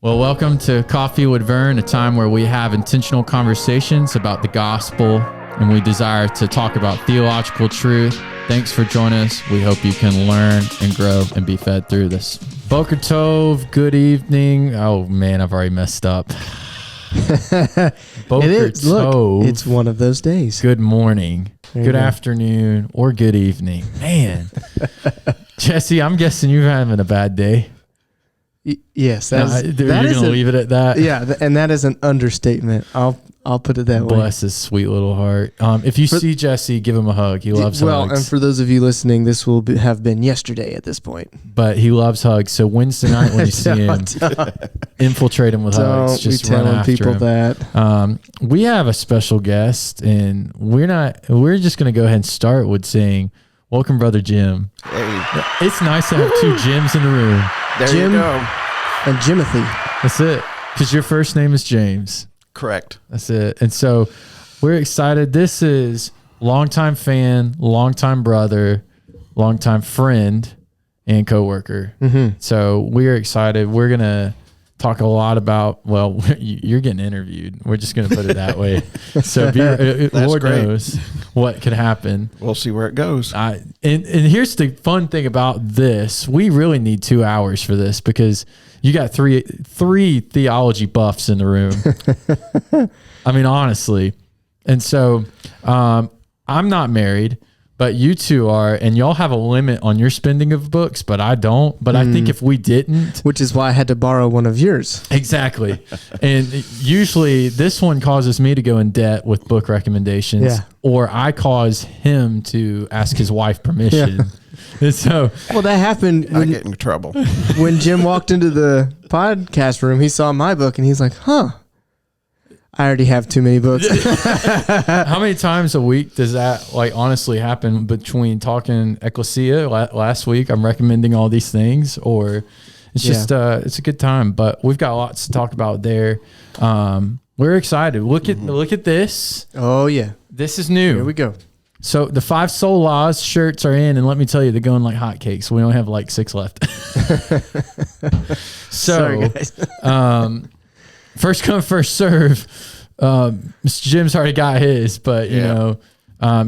Well, welcome to Coffee with Vern, a time where we have intentional conversations about the gospel and we desire to talk about theological truth. Thanks for joining us. We hope you can learn and grow and be fed through this. Boker Tov, good evening. Oh man, I've already messed up. Boker Tov. Look, it's one of those days. Good morning, good afternoon, or good evening. Man, Jesse, I'm guessing you're having a bad day. Yes, you're going to leave it at that. Yeah, and that is an understatement. I'll put it that way. Bless his sweet little heart. If you see Jesse, give him a hug. He loves hugs. Well, and for those of you listening, this will have been yesterday at this point. But he loves hugs. So Wednesday night when you see him, infiltrate him with hugs. Just run after people him. That. We have a special guest, and we're just going to go ahead and start with saying, welcome, Brother Jim. Hey. It's nice to have two Jims in the room. There Jim you go. And Jimothy. That's it. Because your first name is James. Correct. That's it. And so we're excited. This is longtime fan, longtime brother, longtime friend, and coworker. Mm-hmm. So we're excited. We're going to talk a lot about, well, you're getting interviewed. We're just going to put it that way. So Lord knows what could happen. We'll see where it goes. And here's the fun thing about this. We really need 2 hours for this because you got three theology buffs in the room. I mean, honestly. And so I'm not married, but you two are, and y'all have a limit on your spending of books, but I don't. But I think if we didn't. Which is why I had to borrow one of yours. Exactly. And usually this one causes me to go in debt with book recommendations, or I cause him to ask his wife permission. Yeah. And so, well, that happened. I get in trouble. When Jim walked into the podcast room, he saw my book and he's like, huh. I already have too many books. How many times a week does that honestly happen between talking Ecclesia last week? I'm recommending all these things, or it's just it's a good time. But we've got lots to talk about there. We're excited. Look at this. Oh yeah, this is new. Here we go. So the 5 Soul Laws shirts are in, and let me tell you, they're going like hotcakes. We only have 6 left. So, sorry, first come, first serve. Mr. Jim's already got his, but you know,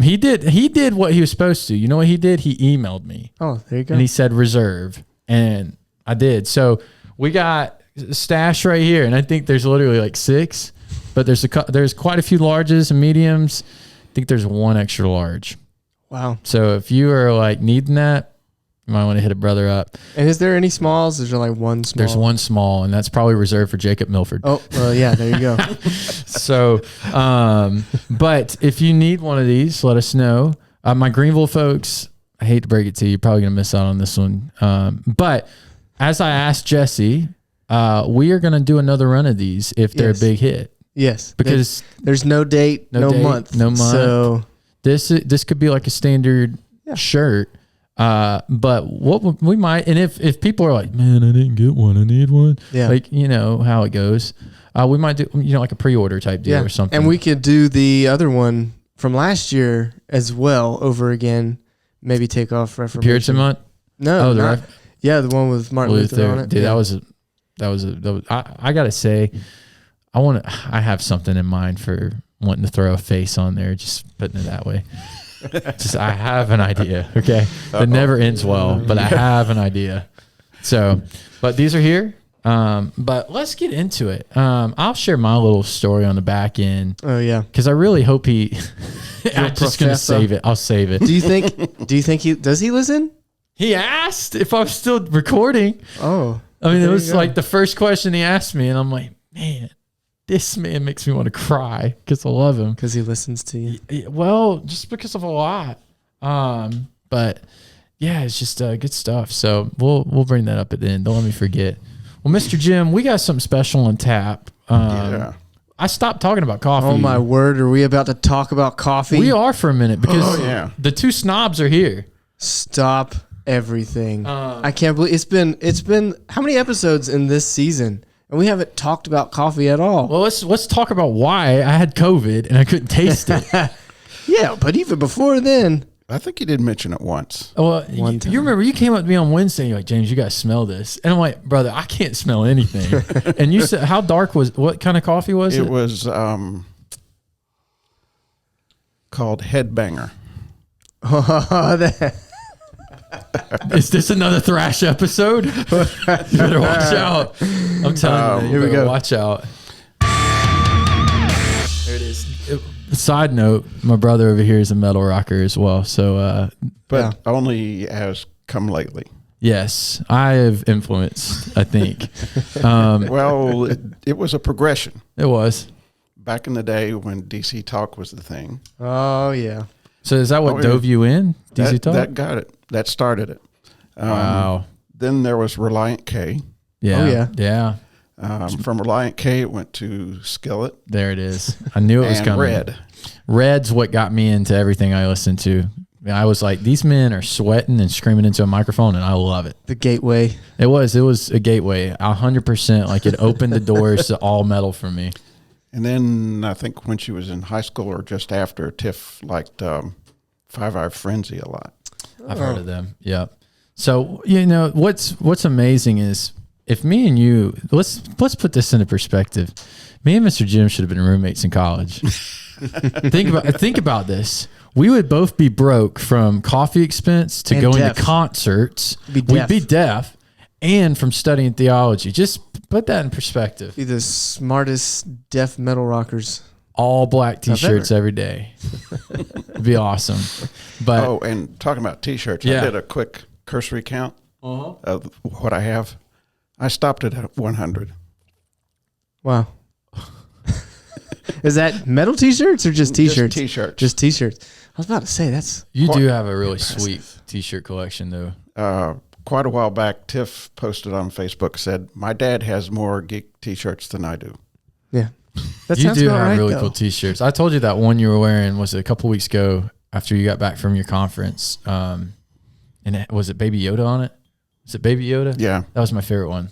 he did what he was supposed to. You know what he did? He emailed me. Oh, there you go. And he said reserve, and I did. So we got a stash right here, and I think there's literally 6, but there's quite a few larges and mediums. I think there's 1 extra large. Wow. So if you are needing that, you might want to hit a brother up. And is there any smalls? Is there 1 small? There's 1 small, and that's probably reserved for Jacob Milford. Oh, well, yeah, there you go. So, but if you need one of these, let us know. My Greenville folks, I hate to break it to you, you're probably going to miss out on this one. But as I asked Jesse, we are going to do another run of these if they're a big hit. Yes, because there's no date, no month. So this could be like a standard shirt. But what we might, and if people are like, man, I didn't get one, I need one. Yeah. You know how it goes. We might do, like a pre-order type deal or something. And we could do the other one from last year as well over again. Maybe take off Reformation. Puritan month? No. The one with Martin Luther on it. Dude, that was I gotta say, I have something in mind for wanting to throw a face on there, just putting it that way. I have an idea, okay? It never ends well, but I have an idea. So, but these are here. But let's get into it. I'll share my little story on the back end. Oh yeah, because I really hope he. I'm just gonna save it. I'll save it. Do you think does he listen? He asked if I was still recording. Oh, I mean, it was the first question he asked me, and I'm like, man. This man makes me want to cry because I love him. Because he listens to you? Well, just because of a lot. But yeah, it's just good stuff. So we'll bring that up at the end. Don't let me forget. Well, Mr. Jim, we got something special on tap. I stopped talking about coffee. Oh my word, are we about to talk about coffee? We are for a minute because the 2 snobs are here. Stop everything. I can't believe it's been how many episodes in this season? And we haven't talked about coffee at all. Well, let's talk about why I had COVID and I couldn't taste it. Yeah, but even before then, I think you did mention it once. Well, One time. you remember you came up to me on Wednesday. And you're like, James, you got to smell this. And I'm like, brother, I can't smell anything. And you said, how dark was? What kind of coffee was it? It was called Headbanger. Is this another thrash episode? You better watch out. I'm telling you, here we go. Watch out. There it is. Side note, my brother over here is a metal rocker as well. So, But only has come lately. yes, I have influenced, I think. Well, it was a progression. It was. Back in the day when DC Talk was the thing. Oh, yeah. So is that what dove you in? DC Talk? That got it. That started it. Wow. Then there was Reliant K. Yeah. Oh, yeah. Yeah. From Reliant K, it went to Skillet. There it is. I knew it was And coming. Red. Red's what got me into everything I listened to. I was like, these men are sweating and screaming into a microphone, and I love it. The gateway. It was a gateway, 100%. Like it opened the doors to all metal for me. And then I think when she was in high school or just after, Tiff liked 5 Hour Frenzy a lot. I've heard of them. Yep. So what's amazing is if me and you let's put this into perspective. Me and Mr. Jim should have been roommates in college. Think about this. We would both be broke from coffee expense to And going deaf. to concerts. Be We'd deaf. be deaf, and from studying theology. Just put that in perspective. Be the smartest deaf metal rockers. All black T-shirts every day. It'd be awesome. But Oh, and talking about T-shirts, Yeah. I did a quick cursory count of what I have. I stopped at 100. Wow. Is that metal T-shirts or just T-shirts? Just T-shirts. Just T-shirts. I was about to say that's you quite do have a really sweet T-shirt collection, though. Quite a while back, Tiff posted on Facebook, said, my dad has more geek T-shirts than I do. yeah. That You sounds do about have right, really though. cool T-shirts. I told you that one you were wearing was a couple weeks ago after you got back from your conference. And was it Baby Yoda on it? Was it Baby Yoda? Yeah, That was my favorite one.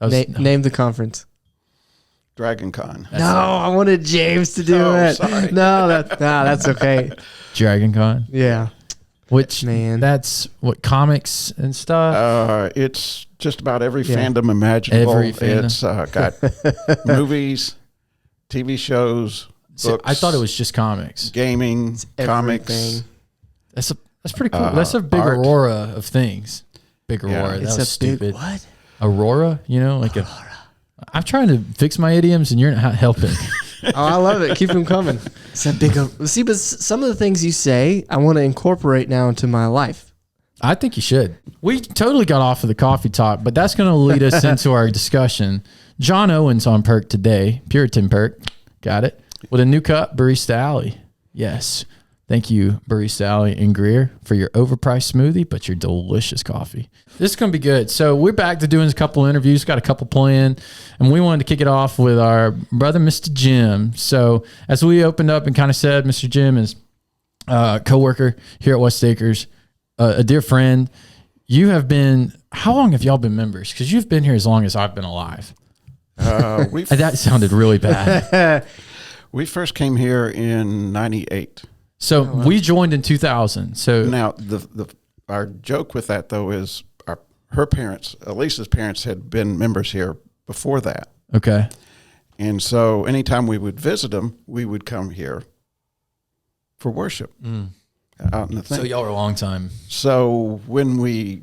That was, Name the conference. Dragon Con. No, I wanted James to do Oh, it. sorry. No, that's okay. Dragon Con. Yeah. Which Man. that's what comics and stuff. It's just about every Yeah. fandom imaginable. Every fandom. It's got movies, TV shows, See, books. I thought it was just comics. gaming, comics. Everything. That's pretty cool. That's a big art. aurora of things. Big Yeah. aurora. That It's was a big stupid. what? Aurora, like I'm trying to fix my idioms and you're not helping. Oh, I love it. Keep them coming. It's a big. See, but some of the things you say, I want to incorporate now into my life. I think you should. We totally got off of the coffee talk, but that's going to lead us into our discussion. John Owen's on Perk today, Puritan Perk. Got it. With a new cup, Barista Alley. Yes. Thank you, Barista Alley and Greer, for your overpriced smoothie, but your delicious coffee. This is going to be good. So we're back to doing a couple interviews, got a couple planned, and we wanted to kick it off with our brother, Mr. Jim. So as we opened up and kind of said, Mr. Jim is a coworker here at West Acres, a dear friend. You have been, how long have y'all been members? Because you've been here as long as I've been alive. That sounded really bad. We first came here in 98. So we joined in 2000. So Now, our joke with that, though, is her parents, Elisa's parents, had been members here before that. okay. And so anytime we would visit them, we would come here for worship out in the thing. So y'all were a long time. So when we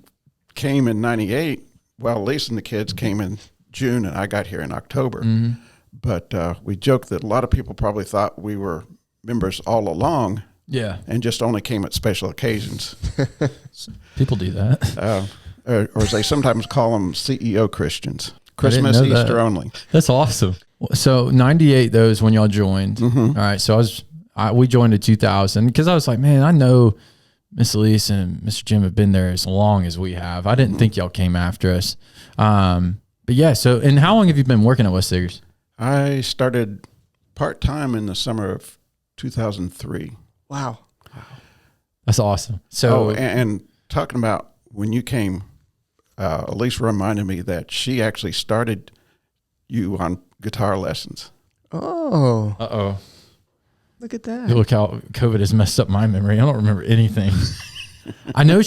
came in 98, well, Lisa and the kids came in June, and I got here in October. Mm-hmm. But we joked that a lot of people probably thought we were members all along Yeah. and just only came at special occasions. People do that. Or as they sometimes call them, CEO Christians. Christmas, know Easter that. only. That's awesome. So 98, though, is when y'all joined. All right. So we joined in 2000 because I was like, man, I know Miss Elise and Mr. Jim have been there as long as we have. I didn't think y'all came after us. But yeah, so, and how long have you been working at West Acres? I started part-time in the summer of 2003. Wow. That's awesome. So, And talking about when you came, Elise reminded me that she actually started you on guitar lessons. Oh, uh-oh. Look at that. Look how COVID has messed up my memory. I don't remember anything. I know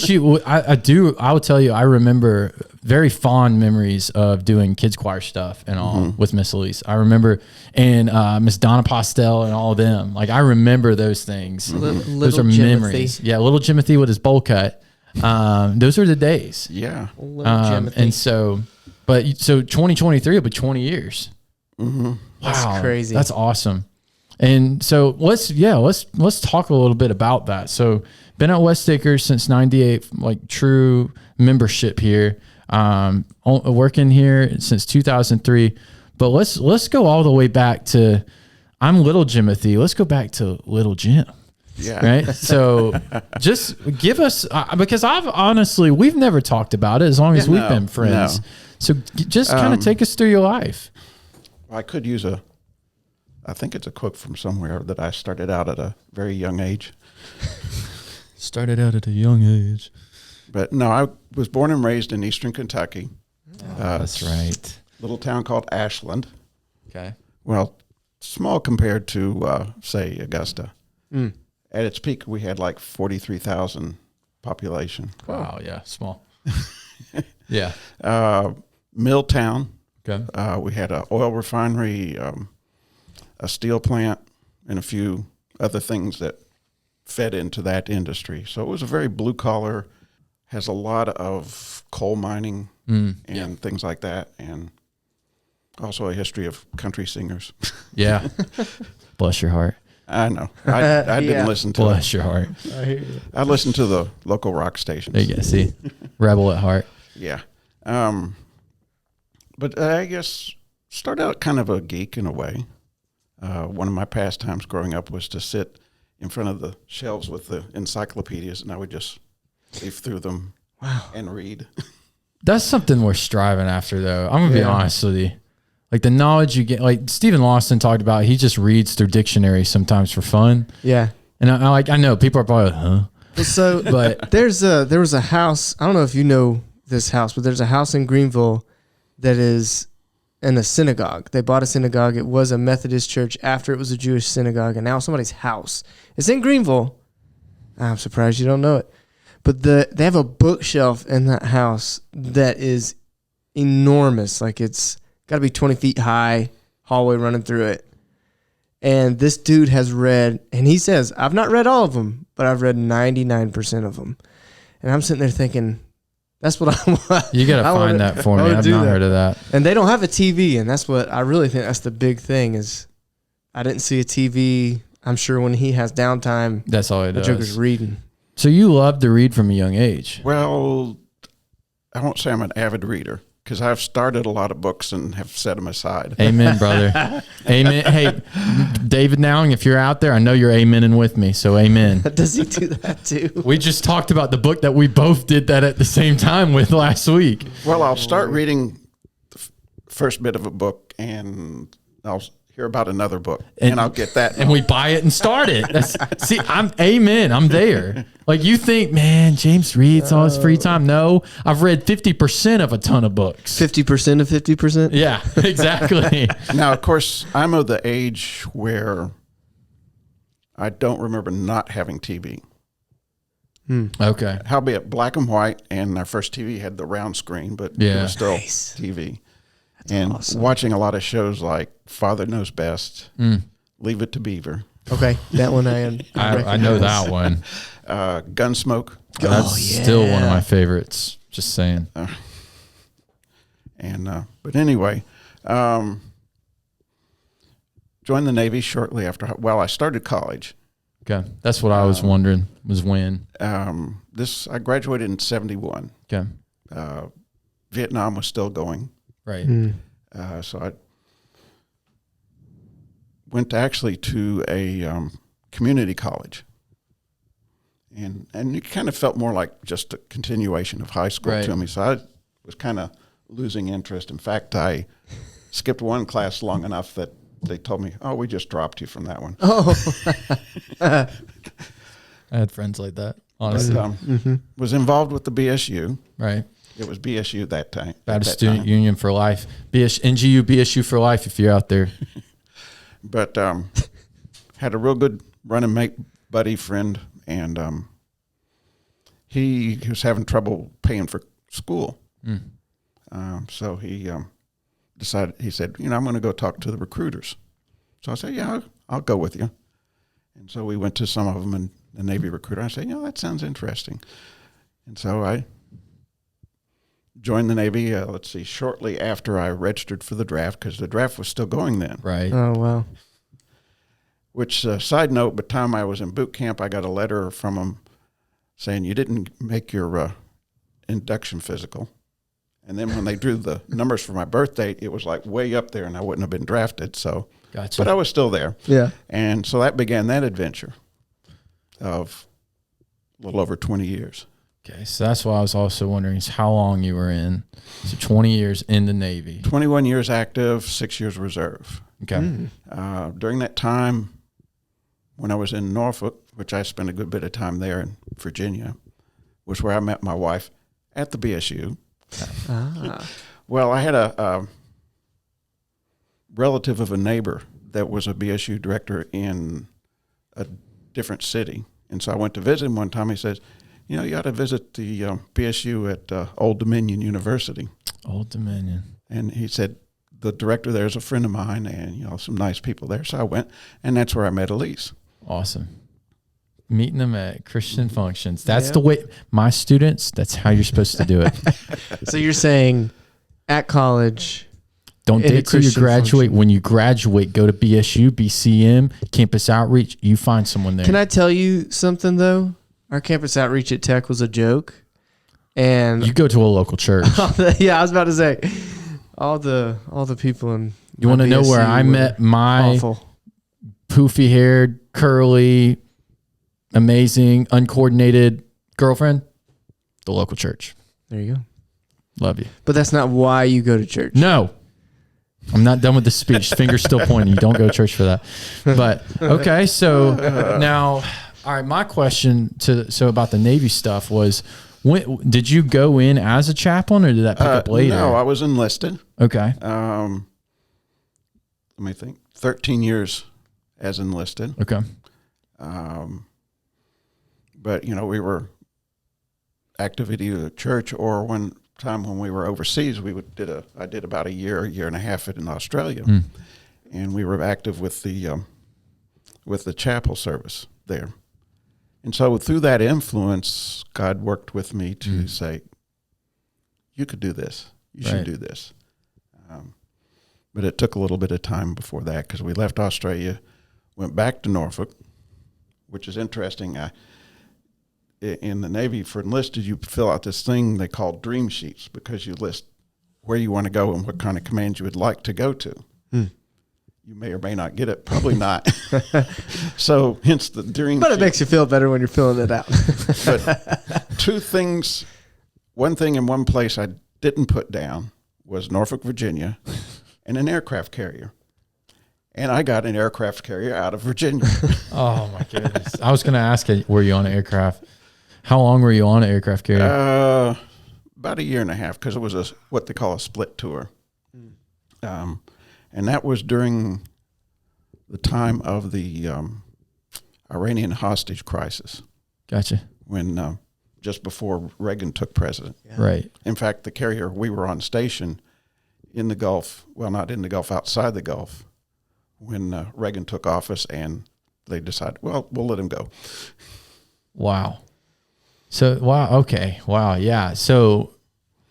I do. I will tell you, I remember very fond memories of doing kids choir stuff and all with Miss Elise. I remember, and Miss Donna Postel and all of them. Like, I remember those things. Those are memories. Yeah, little Jimothy with his bowl cut. Those are the days. Yeah. And so 2023 will be 20 years. Mm-hmm. Wow, that's crazy. That's awesome. And so let's talk a little bit about that. So been at West Acres since '98, like true membership here. Working here since 2003. But let's go all the way back to, I'm little Jimothy. Let's go back to little Jim. Yeah. Right. So just give us, because we've never talked about it as long as we've been friends. No. So just kind of take us through your life. I could use I think it's a quote from somewhere that I started out at a very young age. Started out at a young age. But no, I was born and raised in eastern Kentucky. That's right. Little town called Ashland. Okay. Well, small compared to, say, Augusta. Mm. At its peak, we had like 43,000 population. Wow. Yeah. Small. Yeah. Mill town. Okay. We had an oil refinery, a steel plant, and a few other things that fed into that industry. So it was a very blue collar, has a lot of coal mining and things like that, and also a history of country singers. Yeah. Bless your heart. I know. I didn't listen to Bless your heart. I hear you. I listened to the local rock stations. There you go. See, rebel at heart. Yeah. But I guess started out kind of a geek in a way. One of my pastimes growing up was to sit in front of the shelves with the encyclopedias, and I would just leaf through them and read. That's something we're striving after, though. I'm going to be honest with you. Like the knowledge you get, like Stephen Lawson talked about, he just reads through dictionaries sometimes for fun. Yeah. And I know people are probably, huh? Well, so But there was a house. I don't know if you know this house, but there's a house in Greenville that is in a synagogue. They bought a synagogue. It was a Methodist church after it was a Jewish synagogue, and now it's somebody's house. It's in Greenville. I'm surprised you don't know it. But they have a bookshelf in that house that is enormous. Like it's got to be 20 feet high, hallway running through it. And this dude has read, and he says, I've not read all of them, but I've read 99% of them. And I'm sitting there thinking, that's what I want. you got to find that for me. I've not heard of that. And they don't have a TV, and that's what I really think that's the big thing is I didn't see a TV. I'm sure when he has downtime, That's all it the does. Joker's reading. So you love to read from a young age. Well, I won't say I'm an avid reader because I've started a lot of books and have set them aside. Amen, brother. Amen. Hey, David Nowing, if you're out there, I know you're amening with me, so amen. Does he do that too? We just talked about the book that we both did that at the same time with last week. Well, I'll start reading the first bit of a book and I'll hear about another book and I'll get that. And we buy it and start it. See, I'm amen. I'm there. Like you think, man, James reads all his free time. No, I've read 50% of a ton of books. 50% of 50%? Yeah, exactly. Now, of course, I'm of the age where I don't remember not having TV. Okay. Howbeit black and white, and our first TV had the round screen, but it Yeah. was still Nice. TV. And awesome. watching a lot of shows like Father Knows Best, Leave It to Beaver, Okay, that one I I know that one. Gunsmoke, That's still one of my favorites. Just saying. and but anyway, joined the Navy shortly after. Well, I started college. Okay. That's what I was wondering was when. I graduated in '71. Okay. Vietnam was still going. Right. So I went actually to a community college, and it kind of felt more like just a continuation of high school Right. to me. So I was kind of losing interest. In fact, I skipped one class long enough that they told me, "Oh, we just dropped you from that one." Oh, I had friends like that, honestly. But, was involved with the BSU. Right. It was BSU that time. Baptist Student Union for life. NGU BSU for life if you're out there. But had a real good running mate, buddy, friend, and he was having trouble paying for school. So he decided, he said, I'm going to go talk to the recruiters. So I said, yeah, I'll go with you. And so we went to some of them, and the Navy recruiter, I said, that sounds interesting. And so I joined the Navy, shortly after I registered for the draft, because the draft was still going then. Right. Oh, wow. Which, side note, by the time I was in boot camp, I got a letter from them saying, you didn't make your induction physical. And then when they drew the numbers for my birth date, it was like way up there, and I wouldn't have been drafted. So, Gotcha. But I was still there. Yeah. And so that began that adventure of a little over 20 years. Okay, so that's why I was also wondering is how long you were in. So 20 years in the Navy. 21 years active, 6 years reserve. Okay. During that time, when I was in Norfolk, which I spent a good bit of time there in Virginia, was where I met my wife at the BSU. Well, I had a relative of a neighbor that was a BSU director in a different city. And so I went to visit him one time. He says, you ought to visit the BSU at Old Dominion University. Old Dominion. And he said, the director there is a friend of mine, and, some nice people there. So I went, and that's where I met Elise. Awesome. Meeting them at Christian functions. That's the way, my students, that's how you're supposed to do it. So you're saying at college, don't date till you graduate. Function. When you graduate, go to BSU, BCM, campus outreach. You find someone there. Can I tell you something, though? Our campus outreach at Tech was a joke. And you go to a local church. Yeah, I was about to say, all the people in you want to know where I met my poofy-haired, curly, amazing, uncoordinated girlfriend? The local church. There you go. Love you. But that's not why you go to church. No. I'm not done with the speech. Finger's still pointing. You don't go to church for that. But, okay, so now, all right, my question about the Navy stuff was, when did you go in as a chaplain, or did that pick up later? No, I was enlisted. Okay. Let me think. 13 years as enlisted. Okay. But, we were active at either church or one time when we were overseas, I did about a year and a half in Australia. And we were active with the chapel service there. And so through that influence, God worked with me to say, you could do this. You should do this. But it took a little bit of time before that, because we left Australia, went back to Norfolk, which is interesting. In the Navy, for enlisted, you fill out this thing they call dream sheets, because you list where you want to go and what kind of command you would like to go to. You may or may not get it, probably not. So hence the dream But it sheet. makes you feel better when you're filling it out. But two things, one thing in one place I didn't put down was Norfolk, Virginia, and an aircraft carrier. And I got an aircraft carrier out of Virginia. Oh, my goodness. I was going to ask you, were you on an aircraft? How long were you on an aircraft carrier? About a year and a half, because it was what they call a split tour. And that was during the time of the Iranian hostage crisis. Gotcha. When just before Reagan took president. Yeah. Right. In fact, the carrier we were on station in the Gulf, well, not in the Gulf, outside the Gulf, when Reagan took office, and they decided, well, we'll let him go. Wow. So, wow. Okay. Wow. Yeah. So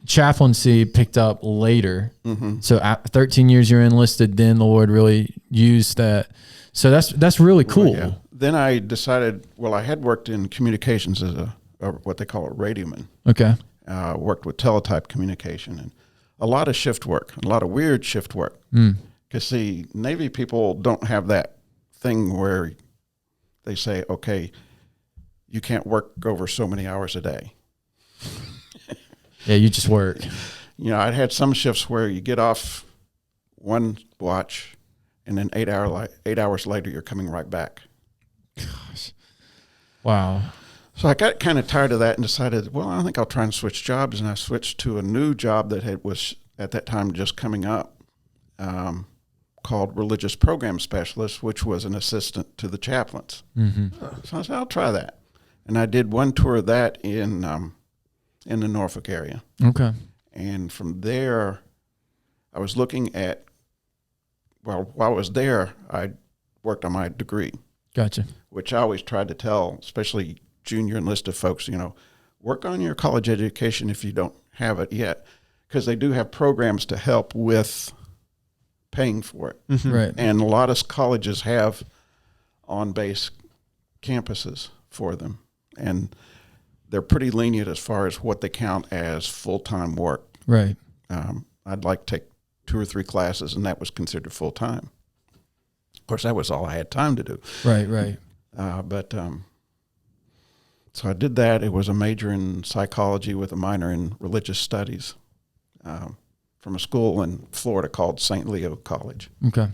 chaplaincy picked up later. So at 13 years you're enlisted, then the Lord really used that. So that's really cool. Well, yeah. Then I decided, well, I had worked in communications as a what they call a radioman. Okay. Worked with teletype communication, and a lot of shift work, a lot of weird shift work. Because, see, Navy people don't have that thing where they say, okay, you can't work over so many hours a day. Yeah, you just work. I'd had some shifts where you get off one watch, and then 8 hours later, you're coming right back. Gosh. Wow. So I got kind of tired of that and decided, well, I think I'll try and switch jobs. And I switched to a new job that was at that time just coming up, called religious program specialist, which was an assistant to the chaplains. So I said, I'll try that. And I did one tour of that in the Norfolk area. Okay. And from there, I was looking at, while I was there, I worked on my degree. Gotcha. Which I always tried to tell, especially junior enlisted folks, work on your college education if you don't have it yet, because they do have programs to help with paying for it. Right. And a lot of colleges have on-base campuses for them. And they're pretty lenient as far as what they count as full-time work. Right. I'd like to take 2 or 3 classes, and that was considered full-time. Of course, that was all I had time to do. Right. So I did that. It was a major in psychology with a minor in religious studies from a school in Florida called St. Leo College. Okay.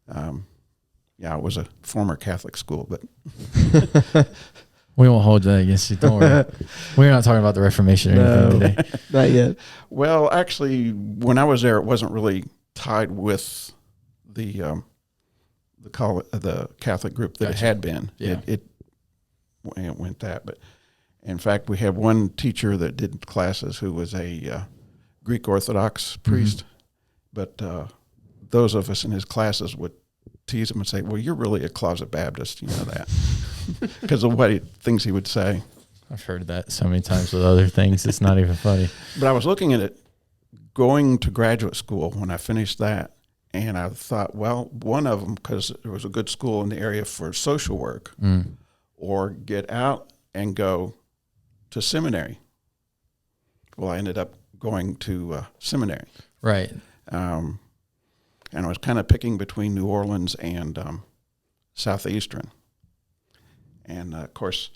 It was a former Catholic school, but We won't hold that against you. Don't worry. We're not talking about the Reformation or anything today. Not yet. well, actually, when I was there, it wasn't really tied with the Catholic group that it had been. Yeah. It went that, but in fact, we had one teacher that did classes who was a Greek Orthodox priest, but those of us in his classes would tease him and say, "Well, you're really a closet Baptist, you know that," because of things he would say. I've heard that so many times with other things. It's not even funny. But I was looking at it, going to graduate school when I finished that, and I thought, well, one of them, because there was a good school in the area for social work, or get out and go to seminary. Well, I ended up going to seminary. Right. And I was kind of picking between New Orleans and Southeastern. And, of course,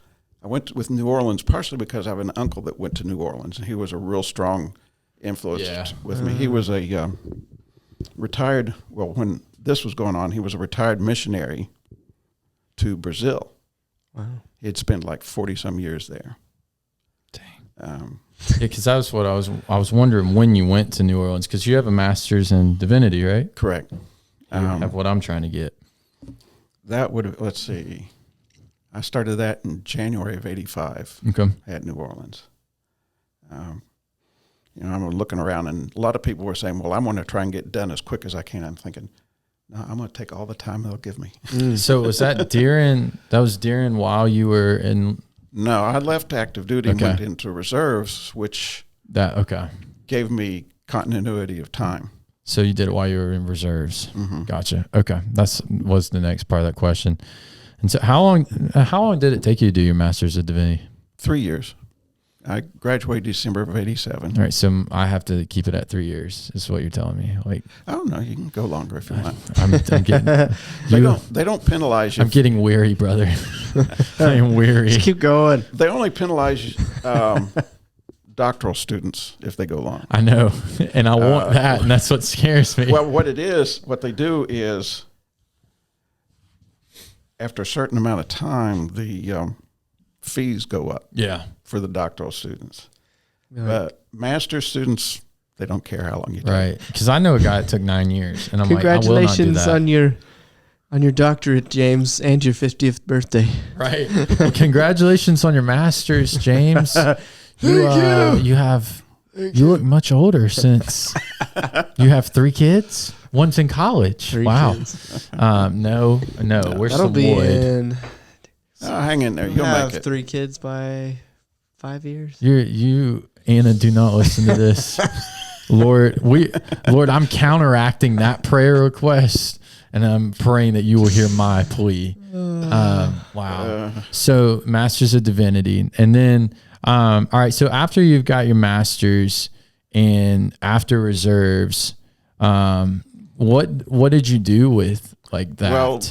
I went with New Orleans partially because I have an uncle that went to New Orleans, and he was a real strong influence with me. He was a retired, when this was going on, he was a retired missionary to Brazil. Wow. He had spent like 40-some years there. Dang. Because that was what I was wondering when you went to New Orleans, because you have a master's in divinity, right? Correct. You have what I'm trying to get. That would, let's see, I started that in January of 85 Okay. at New Orleans. I'm looking around, and a lot of people were saying, well, I want to try and get done as quick as I can. I'm thinking, no, I'm going to take all the time they'll give me. So was that during while you were in? No, I left active duty and went into reserves, which gave me continuity of time. So you did it while you were in reserves. Mm-hmm. Gotcha. Okay. Was the next part of that question. And so how long did it take you to do your master's of divinity? 3 years. I graduated December of 87. All right. So I have to keep it at 3 years is what you're telling me. Like, oh no, you can go longer if you want. I'm getting, they don't penalize you. I'm getting weary, brother. I am weary. Just keep going. They only penalize doctoral students if they go long. I know. And I want that. And that's what scares me. Well, what they do is after a certain amount of time, the fees go up. Yeah. For the doctoral students. Right. But master's students, they don't care how long you take. Right. Because I know a guy that took 9 years. And I'm like, I will not do Congratulations that. on your doctorate, James, and your 50th birthday. Right. Well, congratulations on your master's, James. You look much older since you have 3 kids. One's in college. 3 wow. kids. No. Where's That'll some be wood? in. Hang in there. You'll have make it. 3 kids by 5 years. You, Anna, do not listen to this. Lord, I'm counteracting that prayer request, and I'm praying that you will hear my plea. Wow. So, Masters of Divinity, and then, all right. So after you've got your masters and after reserves, what did you do with like that? Well,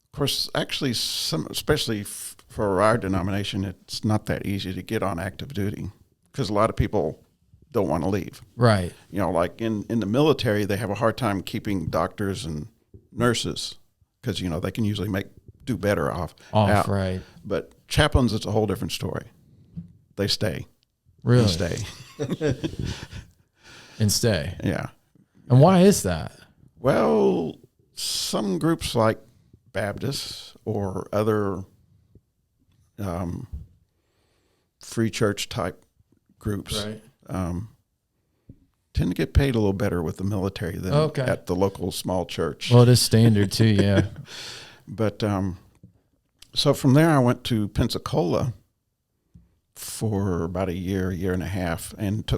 of course, actually, especially for our denomination, it's not that easy to get on active duty because a lot of people don't want to leave. Right. Like in the military, they have a hard time keeping doctors and nurses because, they can usually do better off. Right. But chaplains, it's a whole different story. They stay. Really? They stay. And stay. Yeah. And why is that? Well, some groups like Baptists or other free church type groups tend to get paid a little better with the military than at the local small church. Well, it is standard too, yeah. But so from there, I went to Pensacola for about a year and a half, and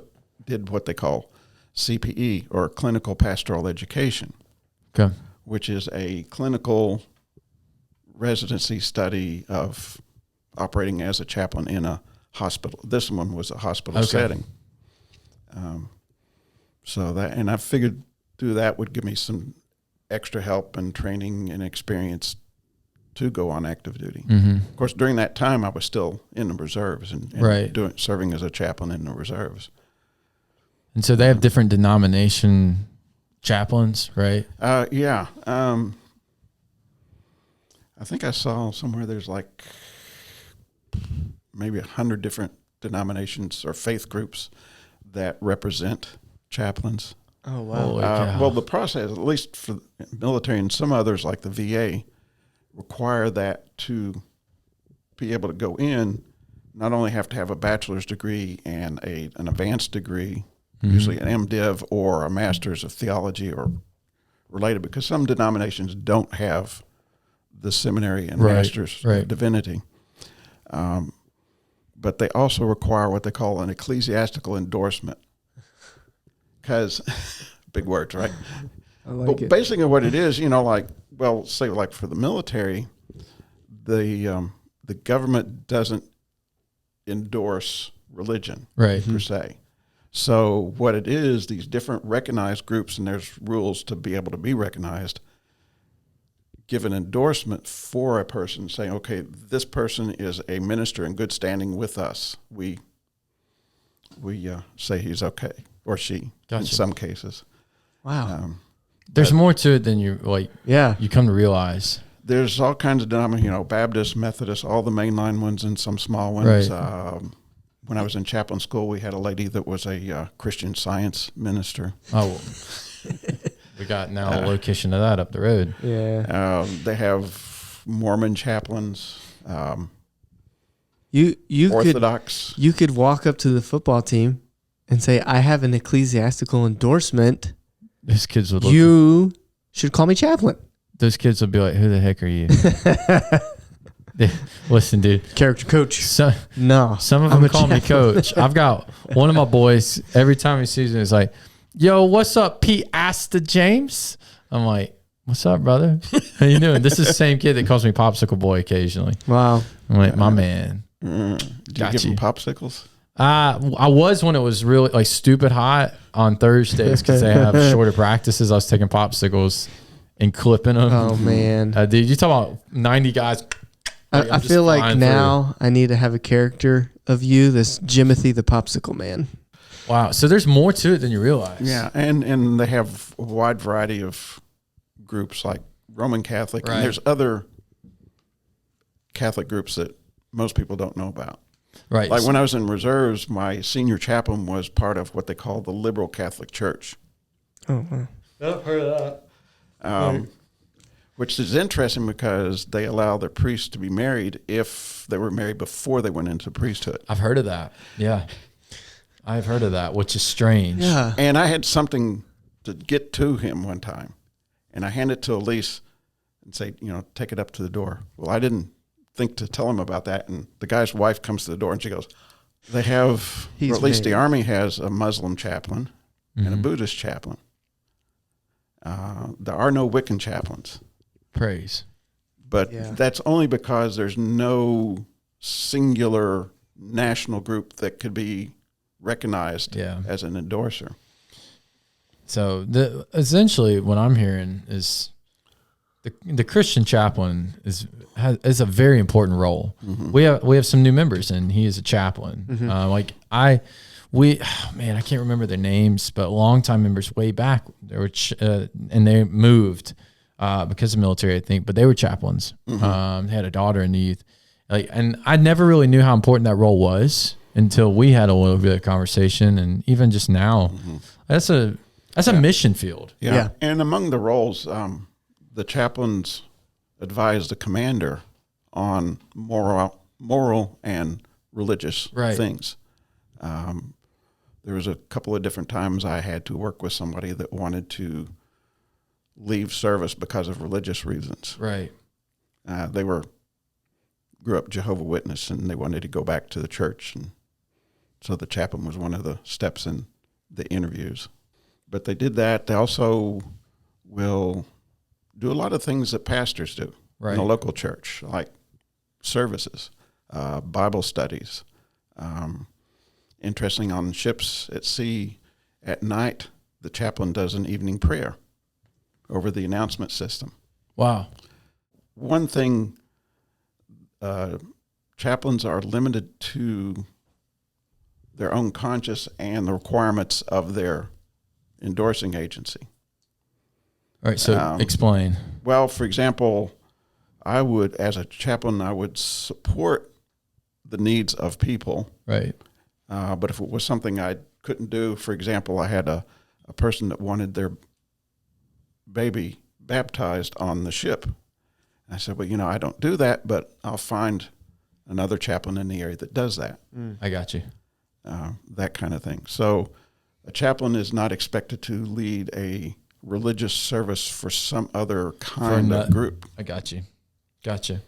did what they call CPE, or clinical pastoral education, which is a clinical residency study of operating as a chaplain in a hospital. This one was a hospital setting. So that, and I figured through that would give me some extra help and training and experience to go on active duty. Of course, during that time, I was still in the reserves and serving as a chaplain in the reserves. And so they have different denomination chaplains, right? Yeah. I think I saw somewhere there's like maybe 100 different denominations or faith groups that represent chaplains. Oh, wow. Well, the process, at least for the military and some others like the VA, require that to be able to go in, not only have to have a bachelor's degree and an advanced degree, usually an MDiv or a master's of theology or related, because some denominations don't have the seminary and master's of divinity. But they also require what they call an ecclesiastical endorsement. Because, big words, right? But basically what it is, say like for the military, the government doesn't endorse religion per se. So what it is, these different recognized groups, and there's rules to be able to be recognized, give an endorsement for a person saying, okay, this person is a minister in good standing with us. We say he's okay, or she, in some cases. Wow. There's more to it than you come to realize. There's all kinds of denominations, Baptist, Methodist, all the mainline ones and some small ones. When I was in chaplain school, we had a lady that was a Christian Science minister. Oh, we got now a location of that up the road. Yeah. They have Mormon chaplains. You Orthodox. You could walk up to the football team and say, I have an ecclesiastical endorsement. Those kids would look. You should call me chaplain. Those kids would be like, who the heck are you? Listen, dude. Character coach. No. Some of them call me coach. I've got one of my boys, every time he sees me, is like, yo, what's up, Pete Asta James? I'm like, what's up, brother? How you doing? This is the same kid that calls me Popsicle Boy occasionally. Wow. I'm like, my man. Do you give him popsicles? I was when it was really like stupid hot on Thursdays because they have shorter practices. I was taking popsicles and clipping them. Oh, man. Dude, you talk about 90 guys. I feel like now I need to have a character of you, this Jimothy the Popsicle Man. Wow. So there's more to it than you realize. Yeah. And they have a wide variety of groups like Roman Catholic. And there's other Catholic groups that most people don't know about. Right. Like when I was in reserves, my senior chaplain was part of what they call the Liberal Catholic Church. Oh, wow. I've heard of that. Which is interesting because they allow their priests to be married if they were married before they went into priesthood. I've heard of that. Yeah. I've heard of that, which is strange. Yeah. And I had something to get to him one time, and I handed it to Elise and say, take it up to the door. Well, I didn't think to tell him about that, and the guy's wife comes to the door and she goes, they have, or at least the Army has a Muslim chaplain and a Buddhist chaplain. There are no Wiccan chaplains. Praise. But that's only because there's no singular national group that could be recognized as an endorser. So essentially what I'm hearing is the Christian chaplain is a very important role. Mm-hmm. We have some new members, and he is a chaplain. Mm-hmm. I can't remember their names, but longtime members way back, they were and they moved because of military, I think, but they were chaplains. Mm-hmm. They had a daughter in the youth, and I never really knew how important that role was until we had a little bit of conversation, and even just now, That's a mission field. Yeah. And among the roles, the chaplains advise the commander on moral and religious things. There was a couple of different times I had to work with somebody that wanted to leave service because of religious reasons. Right. They grew up Jehovah's Witness, and they wanted to go back to the church, and so the chaplain was one of the steps in the interviews. But they did that. They also will do a lot of things that pastors do in a local church, like services, Bible studies. Interesting, on ships at sea at night, the chaplain does an evening prayer over the announcement system. Wow. One thing, chaplains are limited to their own conscience and the requirements of their endorsing agency. All right, so explain. Well, for example, as a chaplain, I would support the needs of people. Right. But if it was something I couldn't do, for example, I had a person that wanted their baby baptized on the ship. I said, well, I don't do that, but I'll find another chaplain in the area that does that. I got you. That kind of thing. So a chaplain is not expected to lead a religious service for some other kind of group. I got you. Gotcha.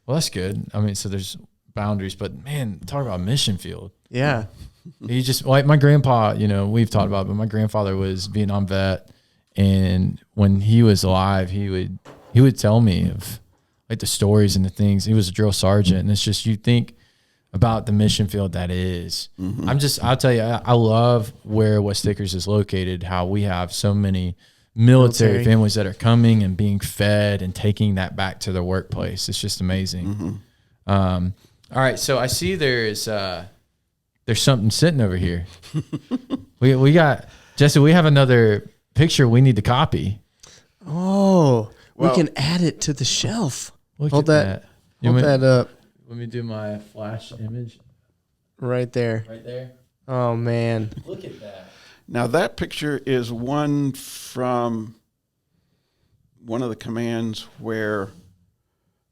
Well, that's good. I mean, so there's boundaries, but man, talk about mission field. Yeah. He just, like my grandpa, we've talked about it, but my grandfather was Vietnam vet. And when he was alive, he would tell me of like the stories and the things. He was a drill sergeant. And it's just, you think about the mission field that is. I'll tell you, I love where West Acres is located, how we have so many military families that are coming and being fed and taking that back to their workplace. It's just amazing. All right. So I see there's something sitting over here. we got, Jesse, we have another picture we need to copy. Oh, we can add it to the shelf. Hold that up. Let me do my flash image. Right there. Right there. Oh, man. Look at that. Now, that picture is one from one of the commands where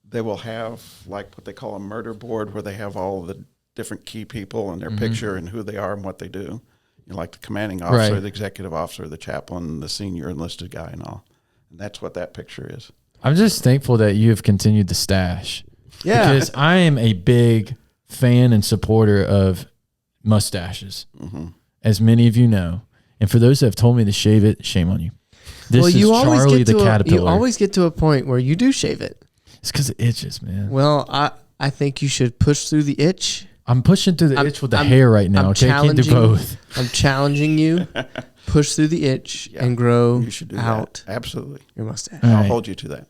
they will have like what they call a murder board, where they have all the different key people and their picture and who they are and what they do. Like the commanding officer, the executive officer, the chaplain, the senior enlisted guy and all. And that's what that picture is. I'm just thankful that you have continued the stash. Yeah. Because I am a big fan and supporter of mustaches, as many of you know. And for those that have told me to shave it, shame on you. This is Charlie the Caterpillar. You always get to a point where you do shave it. It's because it itches, man. Well, I think you should push through the itch. I'm pushing through the itch with the hair right now. Okay, I can't do both. I'm challenging you. Push through the itch and grow you should do out. That. Absolutely. Your mustache. I'll hold you to that.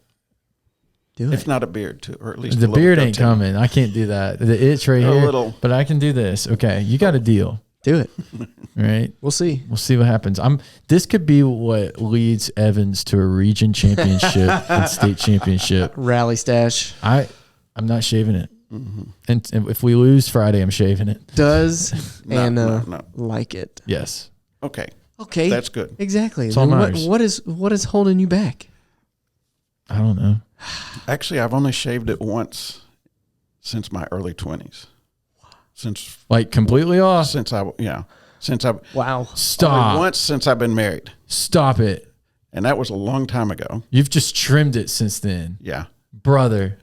Do it. If not a beard, too, or at least the beard ain't coming. I can't do that. The itch right here. Little. But I can do this. Okay, you got a deal. Do it. All right. We'll see. We'll see what happens. This could be what leads Evans to a region championship and state championship. Rally stash. I'm not shaving it. And if we lose Friday, I'm shaving it. Does Anna no. like it? Yes. Okay. That's good. Exactly. It's all what is holding you back? I don't know. Actually, I've only shaved it once since my early 20s. Completely off? Since I Wow. Stop. Only once since I've been married. Stop it. And that was a long time ago. You've just trimmed it since then. Yeah. Brother,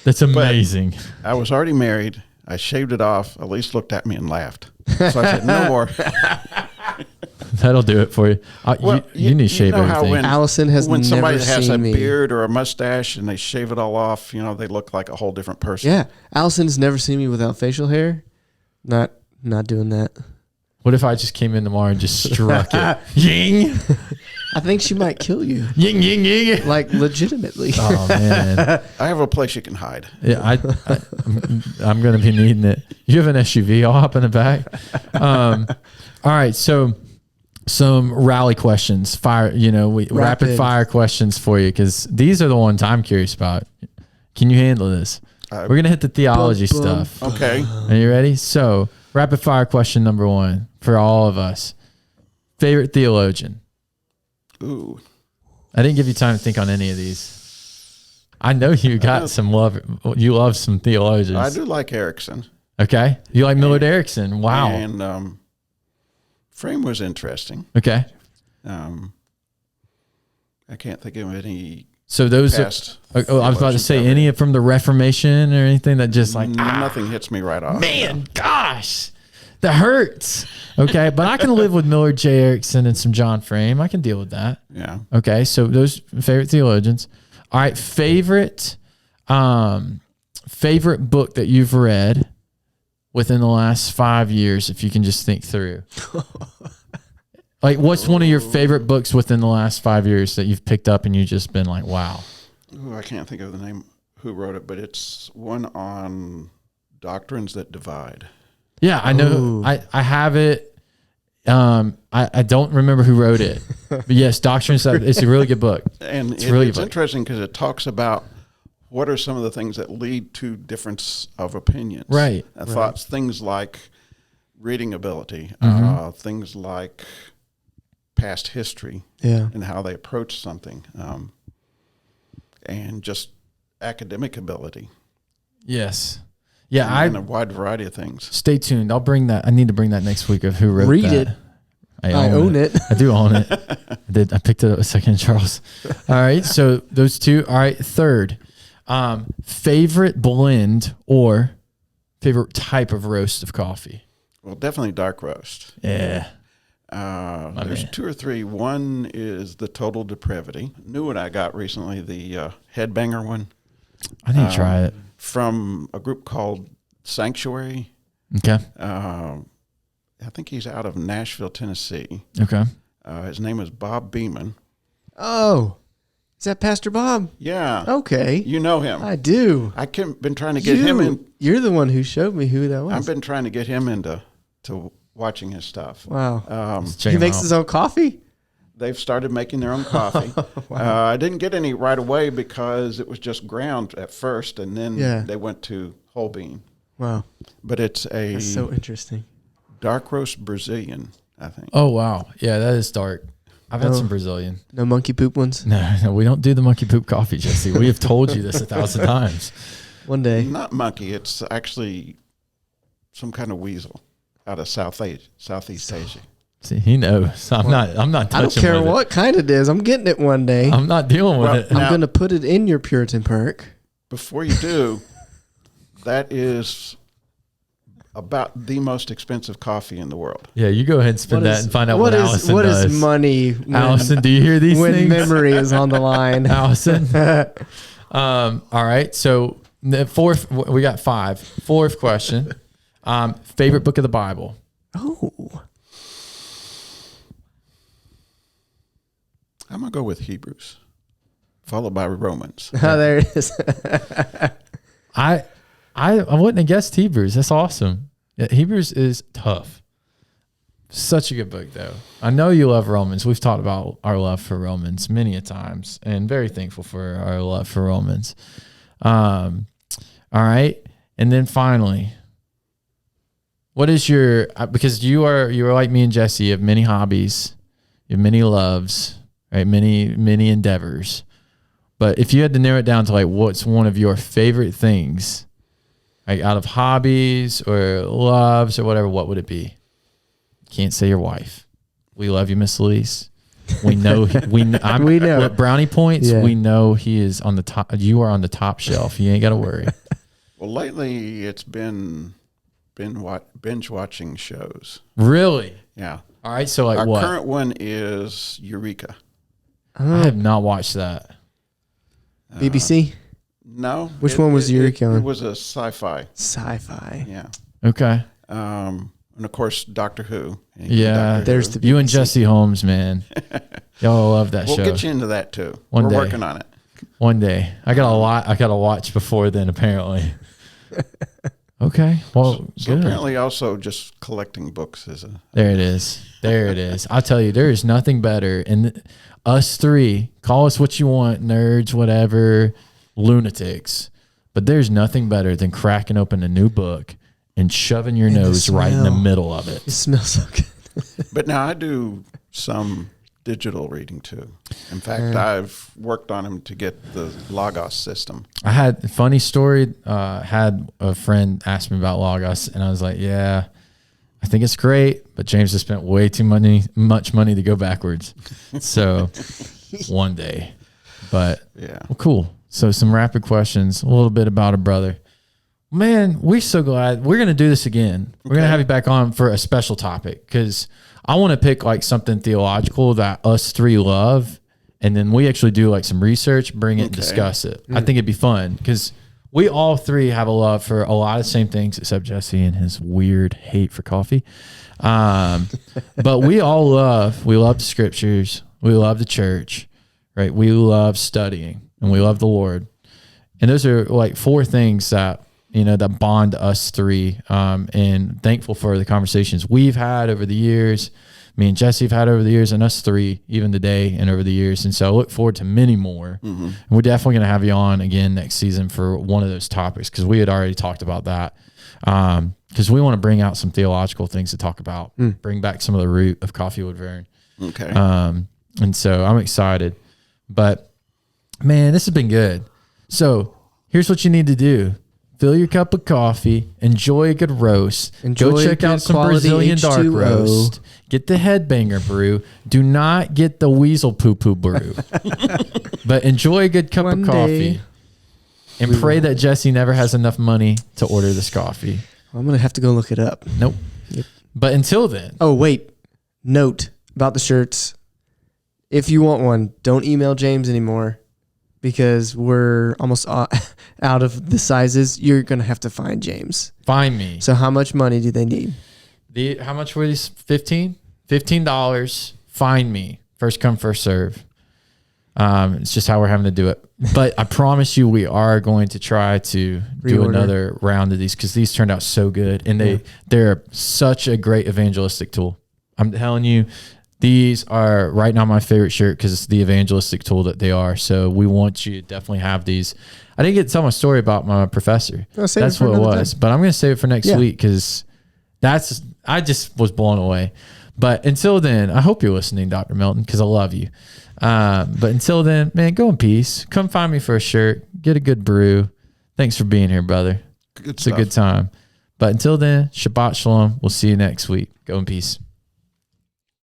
that's amazing. But I was already married. I shaved it off. Elise looked at me and laughed. So I said, no more. That'll do it for you. You need to shave everything. Allison has when never somebody has a me. beard or a mustache and they shave it all off, they look like a whole different person. Yeah. Allison has never seen me without facial hair. Not doing that. What if I just came in tomorrow and just struck it? Ying! I think she might kill you. Ying, ying, ying. Like, legitimately. Oh, man. I have a place you can hide. Yeah, I'm going to be needing it. You have an SUV? I'll hop in the back. All right, so some rally questions. Rapid fire questions for you, because these are the ones I'm curious about. Can you handle this? We're going to hit the theology stuff. Okay. Are you ready? So, rapid fire question number 1 for all of us. Favorite theologian? Ooh. I didn't give you time to think on any of these. I know you got some love. You love some theologians. I do like Erickson. Okay. You like Millard Erickson. Wow. And Frame was interesting. Okay. I can't think of any. So those past I was about to say any from the Reformation or anything that just like nothing hits me right off. Man, gosh, that hurts. Okay, but I can live with Millard J. Erickson and some John Frame. I can deal with that. Yeah. Okay, so those favorite theologians. All right, favorite book that you've read within the last 5 years, if you can just think through. Like, what's one of your favorite books within the last 5 years that you've picked up and you've just been like, wow? Ooh, I can't think of the name who wrote it, but it's one on doctrines that divide. Yeah, I know. Ooh. I have it. I don't remember who wrote it, but yes, Doctrines. It's a really good book. And it's interesting because it talks about what are some of the things that lead to difference of opinions. Right. Thoughts, things like reading ability, things like past history, and how they approach something, and just academic ability. Yes. Yeah, and a wide variety of things. Stay tuned. I'll bring that. I need to bring that next week of who wrote Read that. it. I own it. I do own it. I picked it up a second, Charles. All right. So those two. All right. Third, favorite blend or favorite type of roast of coffee? Well, definitely dark roast. Yeah. There's two or three. One is the Total Depravity. New one I got recently, the Headbanger one. I need to try it. From a group called Sanctuary. Okay. I think he's out of Nashville, Tennessee. Okay. His name is Bob Beeman. Oh, is that Pastor Bob? Yeah. Okay. You know him. I do. Been trying to get him in. You're the one who showed me who that was. I've been trying to get him into watching his stuff. Wow. Check He him makes out. his own coffee? They've started making their own coffee. Wow. I didn't get any right away because it was just ground at first, and then they went to whole bean. Wow. But it's That's so interesting. dark roast Brazilian, I think. Oh, wow. Yeah, that is dark. I've had some Brazilian. No monkey poop ones? No, we don't do the monkey poop coffee, Jesse. We have told you this 1,000 times. One day. Not monkey. It's actually some kind of weasel out of Southeast Asia. See, he knows. I'm not touching I don't care with what kind it is. I'm getting it one day. I'm not dealing with it. I'm going to put it in your Puritan perk. Before you do, that is about the most expensive coffee in the world. Yeah, you go ahead and spend that and find out what Allison what does. is money? When, Allison, do you hear these when things? memory is on the line. Allison. All right. So the fourth, we got five. Fourth question. Favorite book of the Bible? Oh. I'm going to go with Hebrews, followed by Romans. Oh, there it is. I wouldn't have guessed Hebrews. That's awesome. Yeah, Hebrews is tough. Such a good book, though. I know you love Romans. We've talked about our love for Romans many a times, and very thankful for our love for Romans. All right, and then finally, what is your? Because you are like me and Jesse. You have many hobbies, you have many loves, right? Many endeavors. But if you had to narrow it down to like what's one of your favorite things, like out of hobbies or loves or whatever, what would it be? Can't say your wife. We love you, Miss Elise. We know. We know. With brownie points, we know he is on the top. You are on the top shelf. You ain't got to worry. Well, lately it's been binge watching shows. Really? Yeah. All right. So like our what? current one is Eureka. I have not watched that. BBC? No. Which one was Eureka on? It was a sci-fi. Sci-fi. Yeah. Okay. And of course, Doctor Who. Yeah. There's the BBC. You and Jesse Holmes, man. Y'all love that we'll show. We'll get you into that too. We're working on it. One day. I got a lot. I got to watch before then, apparently. Okay. Well, so good. Apparently also just collecting books is a... There it is. There it is. I'll tell you, there is nothing better. And us three, call us what you want, nerds, whatever, lunatics. But there's nothing better than cracking open a new book and shoving your nose right in the middle of it. It smells so good. But now I do some digital reading too. In fact, I've worked on him to get the Logos system. I had a funny story. Had a friend ask me about Logos, and I was like, yeah, I think it's great, but James has spent way too much money to go backwards. So one day, but Yeah. well, cool. So some rapid questions, a little bit about a brother. Man, we're so glad we're going to do this again. We're going to have you back on for a special topic because I want to pick like something theological that us three love. And then we actually do like some research, bring it and discuss it. I think it'd be fun because we all three have a love for a lot of same things except Jesse and his weird hate for coffee. But we love the scriptures. We love the church, right? We love studying and we love the Lord. And those are like four things that, that bond us three. And thankful for the conversations we've had over the years. Me and Jesse have had over the years, and us three, even today and over the years. And so I look forward to many more. Mm-hmm. And we're definitely going to have you on again next season for one of those topics because we had already talked about that. Because we want to bring out some theological things to talk about, bring back some of the root of coffee with Vern. Okay. And so I'm excited. But, man, this has been good. So here's what you need to do. Fill your cup of coffee. Enjoy a good roast. Go check out some Brazilian H2O. dark roast. Get the headbanger brew. Do not get the weasel poo-poo brew. But enjoy a good cup of coffee. And pray that Jesse never has enough money to order this coffee. I'm going to have to go look it up. Nope. Yep. But until then. Oh, wait. Note about the shirts. If you want one, don't email James anymore. Because we're almost out of the sizes. You're going to have to find James. Find me. So how much money do they need? How much were these? $15. Find me. First come, first serve. It's just how we're having to do it. But I promise you we are going to try to do another round of these because these turned out so good. And they're such a great evangelistic tool. I'm telling you. These are right now my favorite shirt because it's the evangelistic tool that they are. So we want you to definitely have these. I didn't get to tell my story about my professor. That's what it was. But I'm going to save it for next week because I just was blown away. But until then, I hope you're listening, Dr. Melton, because I love you. But until then, man, go in peace. Come find me for a shirt. Get a good brew. Thanks for being here, brother. It's a good time. But until then, Shabbat Shalom. We'll see you next week. Go in peace.